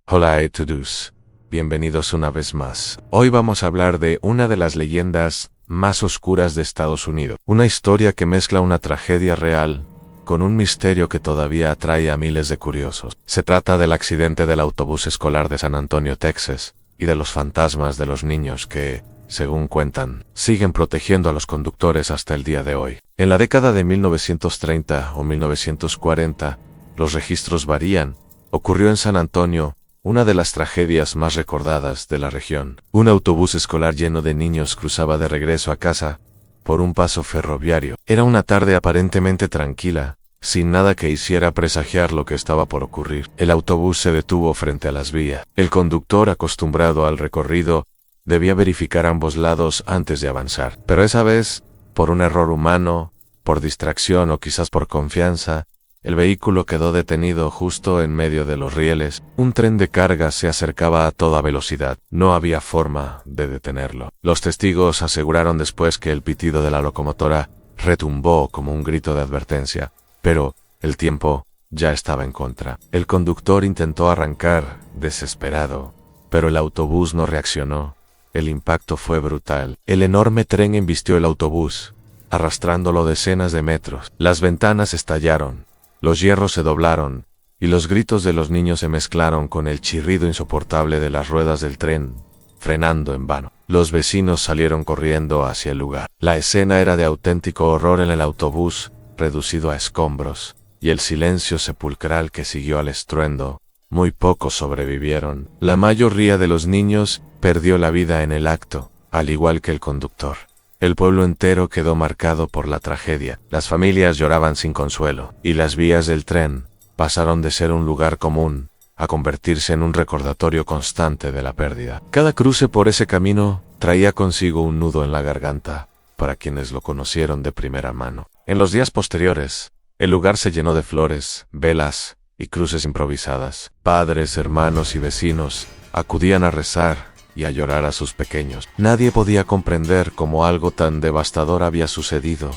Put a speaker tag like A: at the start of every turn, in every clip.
A: Hola to-dos. Bienvenidos una vez más. Hoy vamos a hablar de una de las leyendas más oscuras de Estados Unidos. Una historia que mezcla una tragedia real con un misterio que todavía atrae a miles de curiosos. Se trata del accidente del autobús escolar de San Antonio, Texas, y de los fantasmas de los niños que, según cuentan, siguen protegiendo a los conductores hasta el día de hoy. En la década de 1930 o 1940, los registros varían. Ocurrió en San Antonio una de las tragedias más recordadas de la región. Un autobús escolar lleno de niños cruzaba de regreso a casa por un paso ferroviario. Era una tarde aparentemente tranquila, sin nada que hiciera presagiar lo que estaba por ocurrir. El autobús se detuvo frente a las vías. El conductor, acostumbrado al recorrido, debía verificar ambos lados antes de avanzar. Pero esa vez, por un error humano, por distracción o quizás por confianza, el vehículo quedó detenido justo en medio de los rieles. Un tren de carga se acercaba a toda velocidad. No había forma de detenerlo. Los testigos aseguraron después que el pitido de la locomotora retumbó como un grito de advertencia, pero el tiempo ya estaba en contra. El conductor intentó arrancar, desesperado, pero el autobús no reaccionó. El impacto fue brutal. El enorme tren embistió el autobús, arrastrándolo decenas de metros. Las ventanas estallaron. Los hierros se doblaron, y los gritos de los niños se mezclaron con el chirrido insoportable de las ruedas del tren, frenando en vano. Los vecinos salieron corriendo hacia el lugar. La escena era de auténtico horror en el autobús, reducido a escombros, y el silencio sepulcral que siguió al estruendo. Muy pocos sobrevivieron. La mayoría de los niños perdió la vida en el acto, al igual que el conductor. El pueblo entero quedó marcado por la tragedia. Las familias lloraban sin consuelo, y las vías del tren pasaron de ser un lugar común a convertirse en un recordatorio constante de la pérdida. Cada cruce por ese camino traía consigo un nudo en la garganta para quienes lo conocieron de primera mano. En los días posteriores, el lugar se llenó de flores, velas y cruces improvisadas. Padres, hermanos y vecinos acudían a rezar y a llorar a sus pequeños. Nadie podía comprender cómo algo tan devastador había sucedido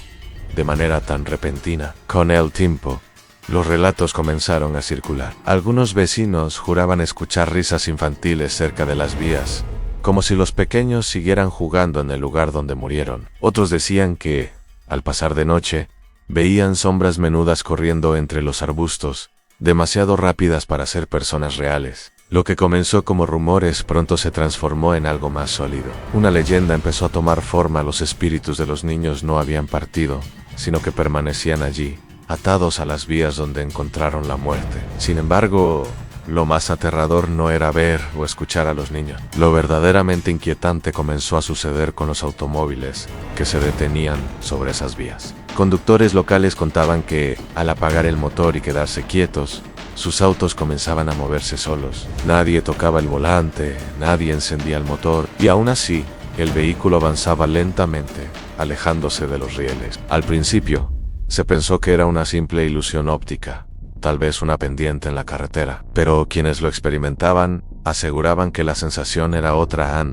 A: de manera tan repentina. Con el tiempo, los relatos comenzaron a circular. Algunos vecinos juraban escuchar risas infantiles cerca de las vías, como si los pequeños siguieran jugando en el lugar donde murieron. Otros decían que, al pasar de noche, veían sombras menudas corriendo entre los arbustos, demasiado rápidas para ser personas reales. Lo que comenzó como rumores pronto se transformó en algo más sólido. Una leyenda empezó a tomar forma. Los espíritus de los niños no habían partido, sino que permanecían allí, atados a las vías donde encontraron la muerte. Sin embargo, lo más aterrador no era ver o escuchar a los niños. Lo verdaderamente inquietante comenzó a suceder con los automóviles que se detenían sobre esas vías. Conductores locales contaban que, al apagar el motor y quedarse quietos, sus autos comenzaban a moverse solos. Nadie tocaba el volante, nadie encendía el motor, y aún así, el vehículo avanzaba lentamente, alejándose de los rieles. Al principio, se pensó que era una simple ilusión óptica, tal vez una pendiente en la carretera, pero quienes lo experimentaban aseguraban que la sensación era otra,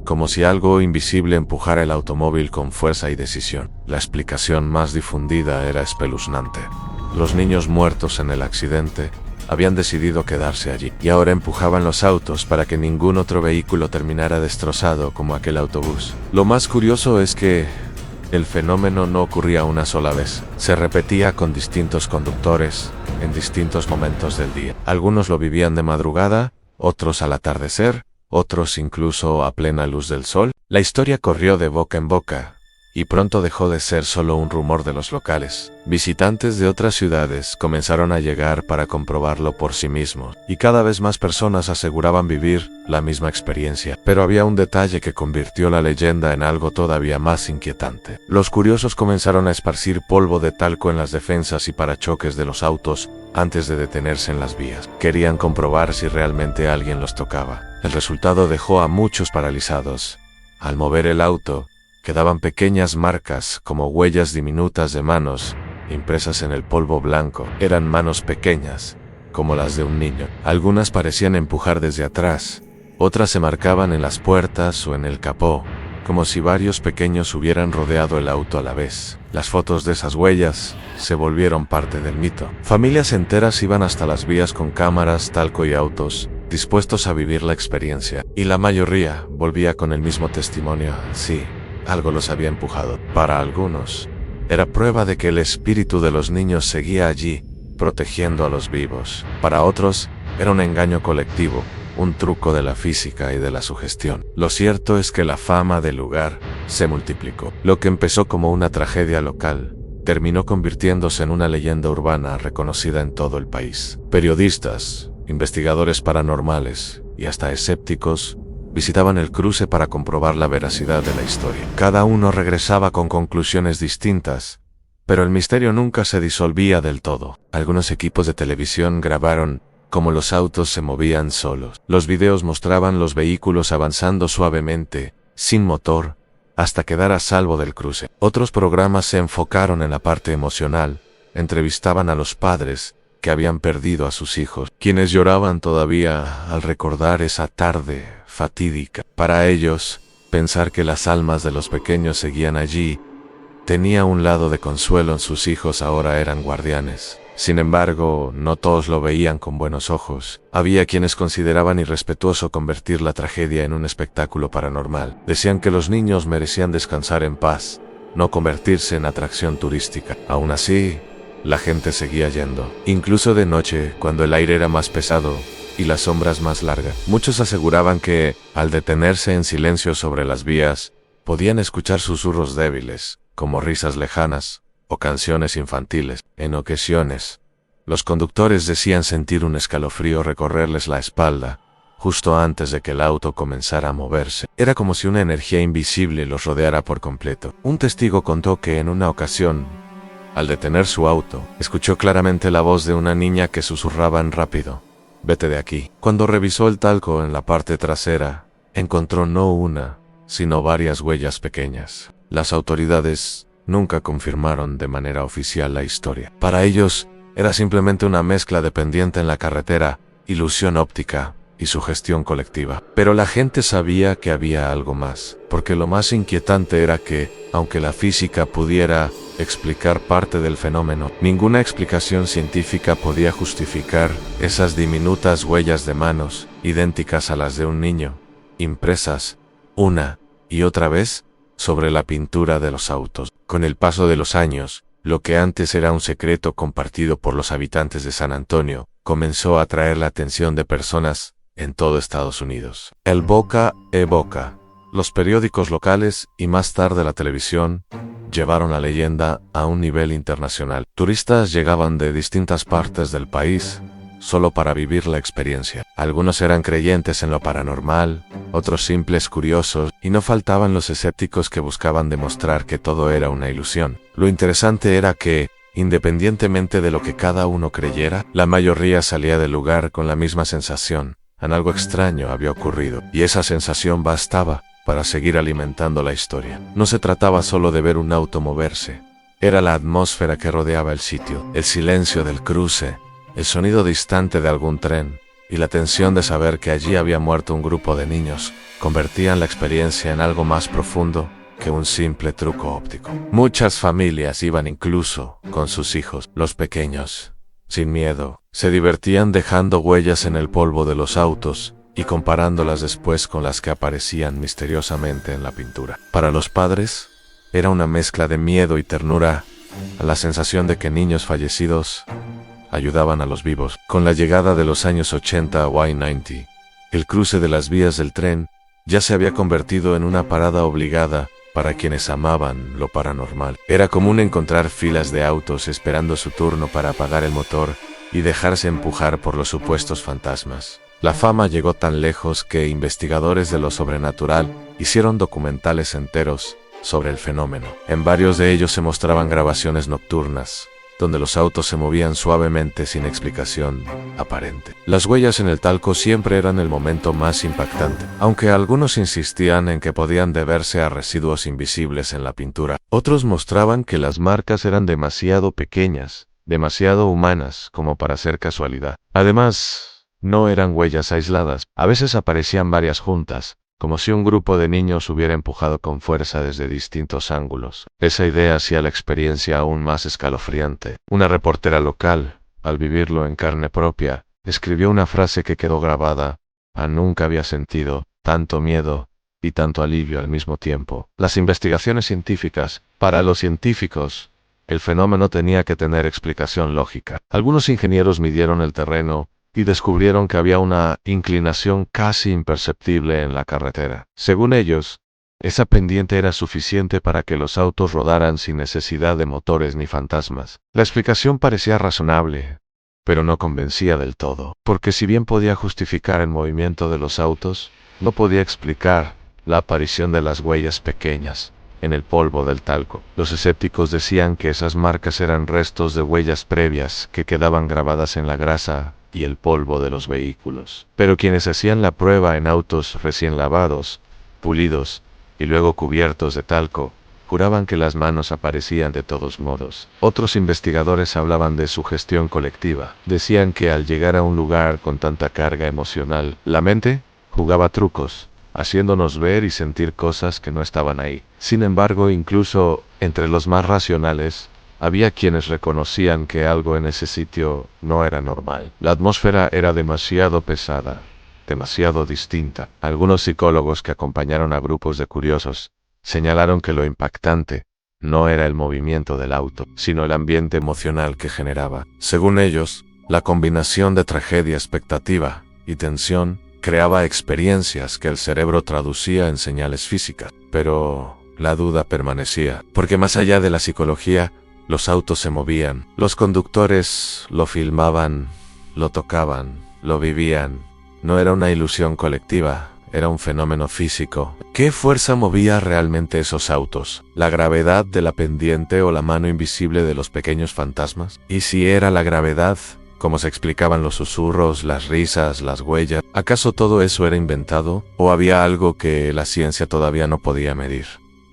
A: como si algo invisible empujara el automóvil con fuerza y decisión. La explicación más difundida era espeluznante. Los niños muertos en el accidente habían decidido quedarse allí, y ahora empujaban los autos para que ningún otro vehículo terminara destrozado como aquel autobús. Lo más curioso es que el fenómeno no ocurría una sola vez. Se repetía con distintos conductores, en distintos momentos del día. Algunos lo vivían de madrugada, otros al atardecer, otros incluso a plena luz del sol. La historia corrió de boca en boca, y pronto dejó de ser solo un rumor de los locales. Visitantes de otras ciudades comenzaron a llegar para comprobarlo por sí mismos, y cada vez más personas aseguraban vivir la misma experiencia. Pero había un detalle que convirtió la leyenda en algo todavía más inquietante. Los curiosos comenzaron a esparcir polvo de talco en las defensas y parachoques de los autos antes de detenerse en las vías. Querían comprobar si realmente alguien los tocaba. El resultado dejó a muchos paralizados. Al mover el auto, quedaban pequeñas marcas como huellas diminutas de manos impresas en el polvo blanco. Eran manos pequeñas, como las de un niño. Algunas parecían empujar desde atrás, otras se marcaban en las puertas o en el capó, como si varios pequeños hubieran rodeado el auto a la vez. Las fotos de esas huellas se volvieron parte del mito. Familias enteras iban hasta las vías con cámaras, talco y autos, dispuestos a vivir la experiencia. Y la mayoría volvía con el mismo testimonio. Sí, algo los había empujado. Para algunos, era prueba de que el espíritu de los niños seguía allí, protegiendo a los vivos. Para otros, era un engaño colectivo, un truco de la física y de la sugestión. Lo cierto es que la fama del lugar se multiplicó. Lo que empezó como una tragedia local terminó convirtiéndose en una leyenda urbana reconocida en todo el país. Periodistas, investigadores paranormales y hasta escépticos visitaban el cruce para comprobar la veracidad de la historia. Cada uno regresaba con conclusiones distintas, pero el misterio nunca se disolvía del todo. Algunos equipos de televisión grabaron cómo los autos se movían solos. Los videos mostraban los vehículos avanzando suavemente, sin motor, hasta quedar a salvo del cruce. Otros programas se enfocaron en la parte emocional, entrevistaban a los padres que habían perdido a sus hijos, quienes lloraban todavía al recordar esa tarde fatídica. Para ellos, pensar que las almas de los pequeños seguían allí tenía un lado de consuelo. En sus hijos ahora eran guardianes. Sin embargo, no todos lo veían con buenos ojos. Había quienes consideraban irrespetuoso convertir la tragedia en un espectáculo paranormal. Decían que los niños merecían descansar en paz, no convertirse en atracción turística. Aún así, la gente seguía yendo, incluso de noche, cuando el aire era más pesado y las sombras más largas. Muchos aseguraban que, al detenerse en silencio sobre las vías, podían escuchar susurros débiles, como risas lejanas o canciones infantiles. En ocasiones, los conductores decían sentir un escalofrío recorrerles la espalda, justo antes de que el auto comenzara a moverse. Era como si una energía invisible los rodeara por completo. Un testigo contó que en una ocasión, al detener su auto, escuchó claramente la voz de una niña que susurraba en rápido: «Vete de aquí». Cuando revisó el talco en la parte trasera, encontró no una, sino varias huellas pequeñas. Las autoridades nunca confirmaron de manera oficial la historia. Para ellos, era simplemente una mezcla de pendiente en la carretera, ilusión óptica y sugestión colectiva. Pero la gente sabía que había algo más, porque lo más inquietante era que, aunque la física pudiera explicar parte del fenómeno, ninguna explicación científica podía justificar esas diminutas huellas de manos, idénticas a las de un niño, impresas, una y otra vez, sobre la pintura de los autos. Con el paso de los años, lo que antes era un secreto compartido por los habitantes de San Antonio, comenzó a atraer la atención de personas en todo Estados Unidos. El boca a boca, los periódicos locales y más tarde la televisión llevaron la leyenda a un nivel internacional. Turistas llegaban de distintas partes del país solo para vivir la experiencia. Algunos eran creyentes en lo paranormal, otros simples curiosos, y no faltaban los escépticos que buscaban demostrar que todo era una ilusión. Lo interesante era que, independientemente de lo que cada uno creyera, la mayoría salía del lugar con la misma sensación: algo extraño había ocurrido, y esa sensación bastaba para seguir alimentando la historia. No se trataba solo de ver un auto moverse, era la atmósfera que rodeaba el sitio, el silencio del cruce, el sonido distante de algún tren, y la tensión de saber que allí había muerto un grupo de niños, convertían la experiencia en algo más profundo que un simple truco óptico. Muchas familias iban incluso con sus hijos, los pequeños, sin miedo. Se divertían dejando huellas en el polvo de los autos y comparándolas después con las que aparecían misteriosamente en la pintura. Para los padres, era una mezcla de miedo y ternura, a la sensación de que niños fallecidos ayudaban a los vivos. Con la llegada de los años 80 a Y-90, el cruce de las vías del tren ya se había convertido en una parada obligada para quienes amaban lo paranormal. Era común encontrar filas de autos esperando su turno para apagar el motor y dejarse empujar por los supuestos fantasmas. La fama llegó tan lejos que investigadores de lo sobrenatural hicieron documentales enteros sobre el fenómeno. En varios de ellos se mostraban grabaciones nocturnas, donde los autos se movían suavemente sin explicación aparente. Las huellas en el talco siempre eran el momento más impactante, aunque algunos insistían en que podían deberse a residuos invisibles en la pintura. Otros mostraban que las marcas eran demasiado pequeñas, demasiado humanas como para ser casualidad. Además, no eran huellas aisladas, a veces aparecían varias juntas, como si un grupo de niños hubiera empujado con fuerza desde distintos ángulos. Esa idea hacía la experiencia aún más escalofriante. Una reportera local, al vivirlo en carne propia, escribió una frase que quedó grabada Nunca había sentido tanto miedo y tanto alivio al mismo tiempo. Las investigaciones científicas, para los científicos, el fenómeno tenía que tener explicación lógica. Algunos ingenieros midieron el terreno y descubrieron que había una inclinación casi imperceptible en la carretera. Según ellos, esa pendiente era suficiente para que los autos rodaran sin necesidad de motores ni fantasmas. La explicación parecía razonable, pero no convencía del todo, porque si bien podía justificar el movimiento de los autos, no podía explicar la aparición de las huellas pequeñas en el polvo del talco. Los escépticos decían que esas marcas eran restos de huellas previas que quedaban grabadas en la grasa y el polvo de los vehículos. Pero quienes hacían la prueba en autos recién lavados, pulidos y luego cubiertos de talco, juraban que las manos aparecían de todos modos. Otros investigadores hablaban de sugestión colectiva. Decían que al llegar a un lugar con tanta carga emocional, la mente jugaba trucos, haciéndonos ver y sentir cosas que no estaban ahí. Sin embargo, incluso entre los más racionales, había quienes reconocían que algo en ese sitio no era normal. La atmósfera era demasiado pesada, demasiado distinta. Algunos psicólogos que acompañaron a grupos de curiosos señalaron que lo impactante no era el movimiento del auto, sino el ambiente emocional que generaba. Según ellos, la combinación de tragedia, expectativa y tensión creaba experiencias que el cerebro traducía en señales físicas. Pero la duda permanecía, porque más allá de la psicología, los autos se movían, los conductores lo filmaban, lo tocaban, lo vivían. No era una ilusión colectiva, era un fenómeno físico. ¿Qué fuerza movía realmente esos autos? ¿La gravedad de la pendiente o la mano invisible de los pequeños fantasmas? ¿Y si era la gravedad, como se explicaban los susurros, las risas, las huellas? ¿Acaso todo eso era inventado? ¿O había algo que la ciencia todavía no podía medir?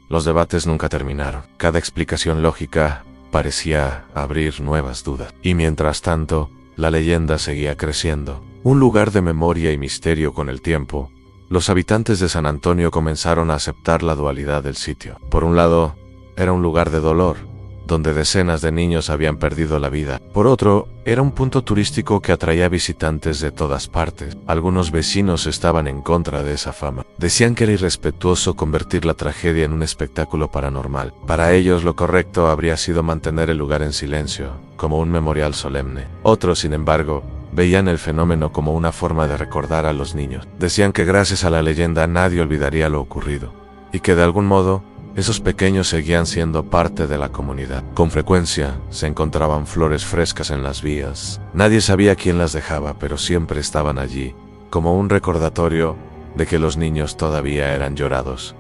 A: Los debates nunca terminaron. Cada explicación lógica parecía abrir nuevas dudas. Y mientras tanto, la leyenda seguía creciendo. Un lugar de memoria y misterio con el tiempo. Los habitantes de San Antonio comenzaron a aceptar la dualidad del sitio. Por un lado, era un lugar de dolor, donde decenas de niños habían perdido la vida. Por otro, era un punto turístico que atraía visitantes de todas partes. Algunos vecinos estaban en contra de esa fama. Decían que era irrespetuoso convertir la tragedia en un espectáculo paranormal. Para ellos, lo correcto habría sido mantener el lugar en silencio, como un memorial solemne. Otros, sin embargo, veían el fenómeno como una forma de recordar a los niños. Decían que gracias a la leyenda nadie olvidaría lo ocurrido, y que de algún modo, esos pequeños seguían siendo parte de la comunidad. Con frecuencia, se encontraban flores frescas en las vías. Nadie sabía quién las dejaba, pero siempre estaban allí, como un recordatorio de que los niños todavía eran llorados.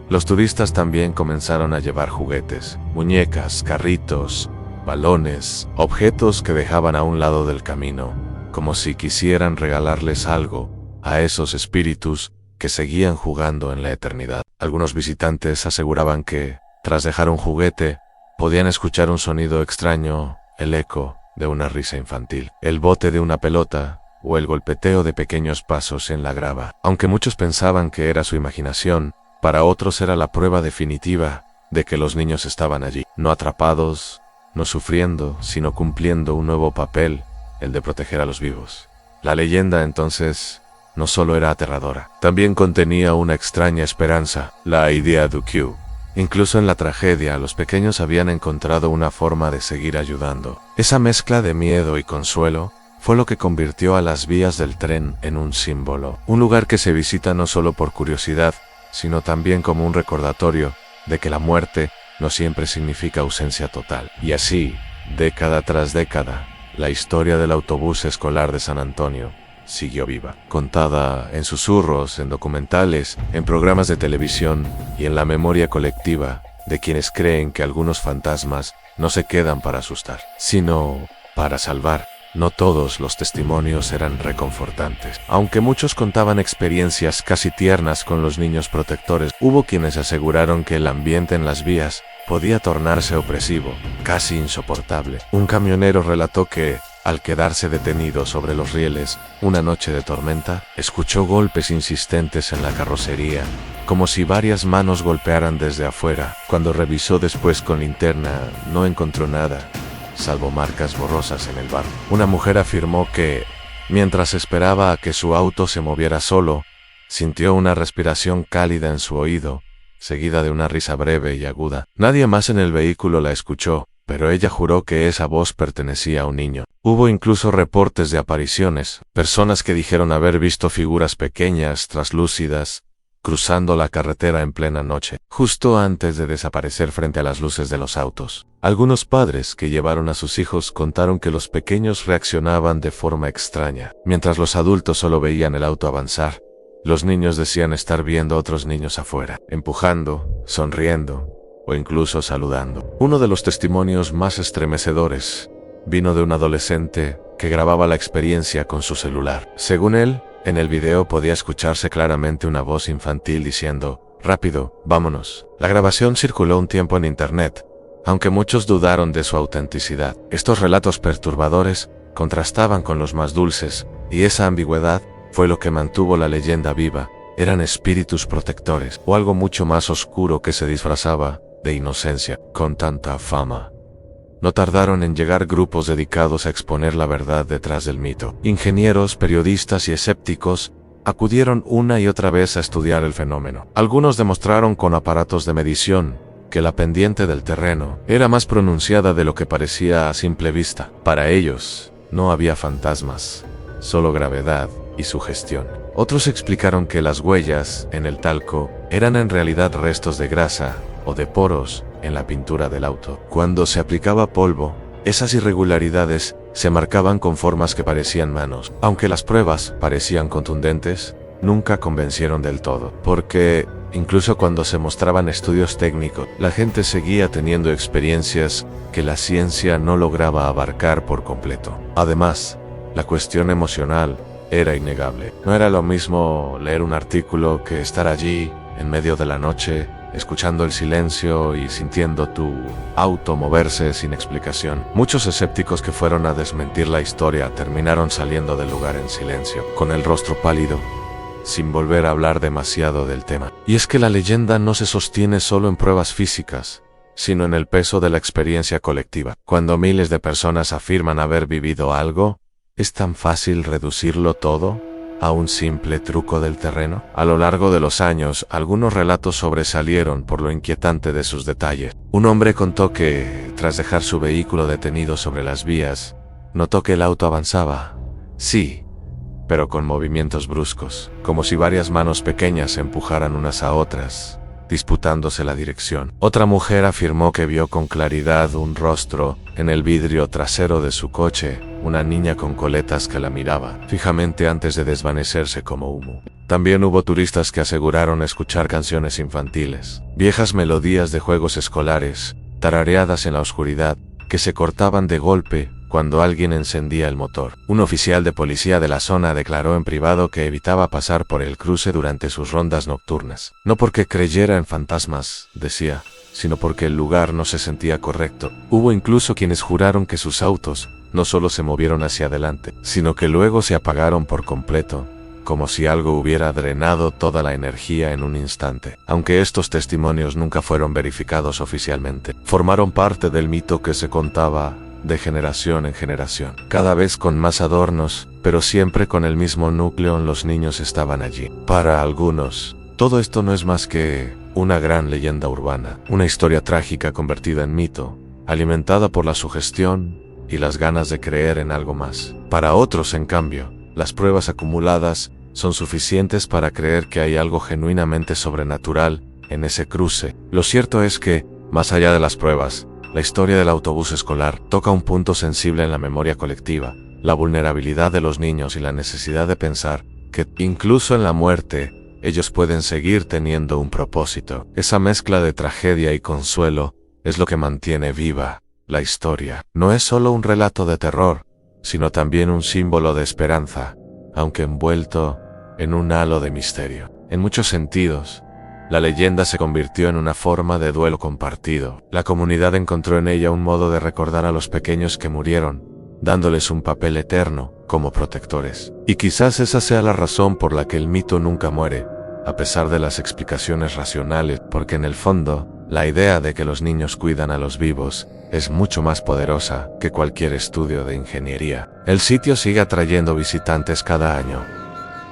A: Los turistas también comenzaron a llevar juguetes, muñecas, carritos, balones, objetos que dejaban a un lado del camino, como si quisieran regalarles algo a esos espíritus que seguían jugando en la eternidad. Algunos visitantes aseguraban que, tras dejar un juguete, podían escuchar un sonido extraño, el eco de una risa infantil, el bote de una pelota o el golpeteo de pequeños pasos en la grava. Aunque muchos pensaban que era su imaginación, para otros era la prueba definitiva de que los niños estaban allí, no atrapados, no sufriendo, sino cumpliendo un nuevo papel, el de proteger a los vivos. La leyenda entonces no solo era aterradora, también contenía una extraña esperanza, la idea du Q. Incluso en la tragedia, los pequeños habían encontrado una forma de seguir ayudando. Esa mezcla de miedo y consuelo fue lo que convirtió a las vías del tren en un símbolo, un lugar que se visita no solo por curiosidad, sino también como un recordatorio de que la muerte no siempre significa ausencia total. Y así, década tras década, la historia del autobús escolar de San Antonio siguió viva, contada en susurros, en documentales, en programas de televisión y en la memoria colectiva de quienes creen que algunos fantasmas no se quedan para asustar, sino para salvar. No todos los testimonios eran reconfortantes. Aunque muchos contaban experiencias casi tiernas con los niños protectores, hubo quienes aseguraron que el ambiente en las vías podía tornarse opresivo, casi insoportable. Un camionero relató que, al quedarse detenido sobre los rieles una noche de tormenta, escuchó golpes insistentes en la carrocería, como si varias manos golpearan desde afuera. Cuando revisó después con linterna, no encontró nada, salvo marcas borrosas en el barro. Una mujer afirmó que, Mientras esperaba a que su auto se moviera solo, sintió una respiración cálida en su oído, seguida de una risa breve y aguda. Nadie más en el vehículo la escuchó, pero ella juró que esa voz pertenecía a un niño. Hubo incluso reportes de apariciones, personas que dijeron haber visto figuras pequeñas, traslúcidas, cruzando la carretera en plena noche, justo antes de desaparecer frente a las luces de los autos. Algunos padres que llevaron a sus hijos contaron que los pequeños reaccionaban de forma extraña, mientras los adultos solo veían el auto avanzar. Los niños decían estar viendo a otros niños afuera, empujando, sonriendo o incluso saludando. Uno de los testimonios más estremecedores vino de un adolescente que grababa la experiencia con su celular. Según él, en el video podía escucharse claramente una voz infantil diciendo: «Rápido, vámonos». La grabación circuló un tiempo en internet, aunque muchos dudaron de su autenticidad. Estos relatos perturbadores contrastaban con los más dulces, y esa ambigüedad fue lo que mantuvo la leyenda viva. Eran espíritus protectores, o algo mucho más oscuro que se disfrazaba de inocencia. Con tanta fama, no tardaron en llegar grupos dedicados a exponer la verdad detrás del mito. Ingenieros, periodistas y escépticos acudieron una y otra vez a estudiar el fenómeno. Algunos demostraron con aparatos de medición que la pendiente del terreno era más pronunciada de lo que parecía a simple vista. Para ellos, no había fantasmas, solo gravedad y sugestión. Otros explicaron que las huellas en el talco eran en realidad restos de grasa o de poros en la pintura del auto. Cuando se aplicaba polvo, esas irregularidades se marcaban con formas que parecían manos. Aunque las pruebas parecían contundentes, nunca convencieron del todo, porque incluso cuando se mostraban estudios técnicos, la gente seguía teniendo experiencias que la ciencia no lograba abarcar por completo. Además, la cuestión emocional era innegable. No era lo mismo leer un artículo que estar allí, en medio de la noche, escuchando el silencio y sintiendo tu auto moverse sin explicación. Muchos escépticos que fueron a desmentir la historia terminaron saliendo del lugar en silencio, con el rostro pálido, sin volver a hablar demasiado del tema. Y es que la leyenda no se sostiene solo en pruebas físicas, sino en el peso de la experiencia colectiva. Cuando miles de personas afirman haber vivido algo, ¿es tan fácil reducirlo todo a un simple truco del terreno? A lo largo de los años, algunos relatos sobresalieron por lo inquietante de sus detalles. Un hombre contó que, tras dejar su vehículo detenido sobre las vías, notó que el auto avanzaba. Sí, pero con movimientos bruscos, como si varias manos pequeñas se empujaran unas a otras, disputándose la dirección. Otra mujer afirmó que vio con claridad un rostro en el vidrio trasero de su coche, una niña con coletas que la miraba fijamente antes de desvanecerse como humo. También hubo turistas que aseguraron escuchar canciones infantiles, viejas melodías de juegos escolares, tarareadas en la oscuridad, que se cortaban de golpe cuando alguien encendía el motor. Un oficial de policía de la zona declaró en privado que evitaba pasar por el cruce durante sus rondas nocturnas. No porque creyera en fantasmas, decía, sino porque el lugar no se sentía correcto. Hubo incluso quienes juraron que sus autos no solo se movieron hacia adelante, sino que luego se apagaron por completo, como si algo hubiera drenado toda la energía en un instante. Aunque estos testimonios nunca fueron verificados oficialmente, formaron parte del mito que se contaba de generación en generación, cada vez con más adornos, pero siempre con el mismo núcleo. Los niños estaban allí. Para algunos, todo esto no es más que una gran leyenda urbana, una historia trágica convertida en mito, alimentada por la sugestión y las ganas de creer en algo más. Para otros, en cambio, las pruebas acumuladas son suficientes para creer que hay algo genuinamente sobrenatural en ese cruce. Lo cierto es que, más allá de las pruebas, la historia del autobús escolar toca un punto sensible en la memoria colectiva, la vulnerabilidad de los niños y la necesidad de pensar que, incluso en la muerte, ellos pueden seguir teniendo un propósito. Esa mezcla de tragedia y consuelo es lo que mantiene viva la historia. No es solo un relato de terror, sino también un símbolo de esperanza, aunque envuelto en un halo de misterio. En muchos sentidos, la leyenda se convirtió en una forma de duelo compartido. La comunidad encontró en ella un modo de recordar a los pequeños que murieron, dándoles un papel eterno como protectores. Y quizás esa sea la razón por la que el mito nunca muere, a pesar de las explicaciones racionales, porque en el fondo, La idea de que los niños cuidan a los vivos es mucho más poderosa que cualquier estudio de ingeniería. El sitio sigue atrayendo visitantes cada año,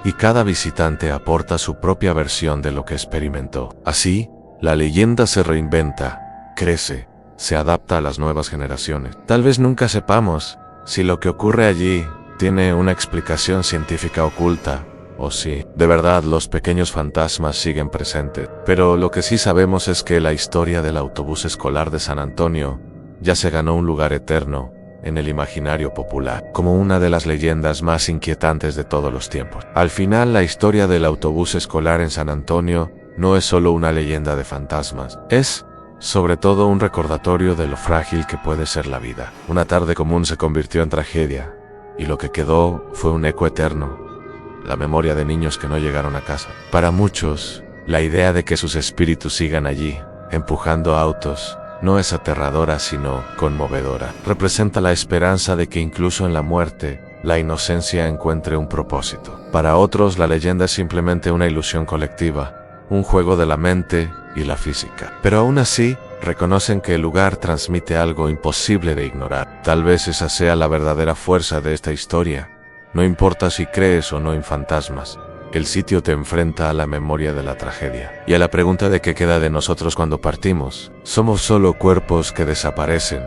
A: y cada visitante aporta su propia versión de lo que experimentó. Así, la leyenda se reinventa, crece, se adapta a las nuevas generaciones. Tal vez nunca sepamos si lo que ocurre allí tiene una explicación científica oculta, o si, de verdad, los pequeños fantasmas siguen presentes. Pero lo que sí sabemos es que la historia del autobús escolar de San Antonio ya se ganó un lugar eterno en el imaginario popular, como una de las leyendas más inquietantes de todos los tiempos. Al final, la historia del autobús escolar en San Antonio no es solo una leyenda de fantasmas, es, sobre todo, un recordatorio de lo frágil que puede ser la vida. Una tarde común se convirtió en tragedia, y lo que quedó fue un eco eterno, la memoria de niños que no llegaron a casa. Para muchos, la idea de que sus espíritus sigan allí, empujando autos, no es aterradora sino conmovedora. Representa la esperanza de que incluso en la muerte, la inocencia encuentre un propósito. Para otros, la leyenda es simplemente una ilusión colectiva, un juego de la mente y la física. Pero aún así, reconocen que el lugar transmite algo imposible de ignorar. Tal vez esa sea la verdadera fuerza de esta historia. No importa si crees o no en fantasmas, el sitio te enfrenta a la memoria de la tragedia y a la pregunta de qué queda de nosotros cuando partimos. ¿Somos solo cuerpos que desaparecen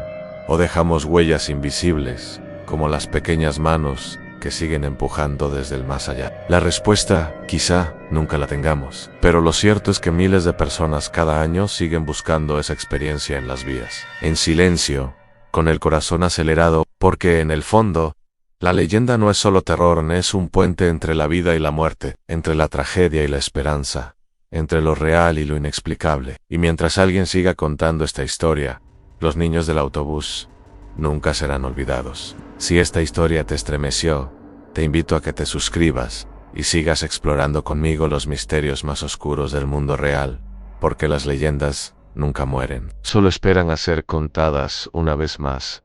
A: o dejamos huellas invisibles, como las pequeñas manos que siguen empujando desde el más allá? La respuesta, quizá, nunca la tengamos, pero lo cierto es que miles de personas cada año siguen buscando esa experiencia en las vías, en silencio, con el corazón acelerado, porque en el fondo, la leyenda no es solo terror, es un puente entre la vida y la muerte, entre la tragedia y la esperanza, entre lo real y lo inexplicable. Y mientras alguien siga contando esta historia, los niños del autobús nunca serán olvidados. Si esta historia te estremeció, te invito a que te suscribas y sigas explorando conmigo los misterios más oscuros del mundo real, porque las leyendas nunca mueren, solo esperan a ser contadas una vez más.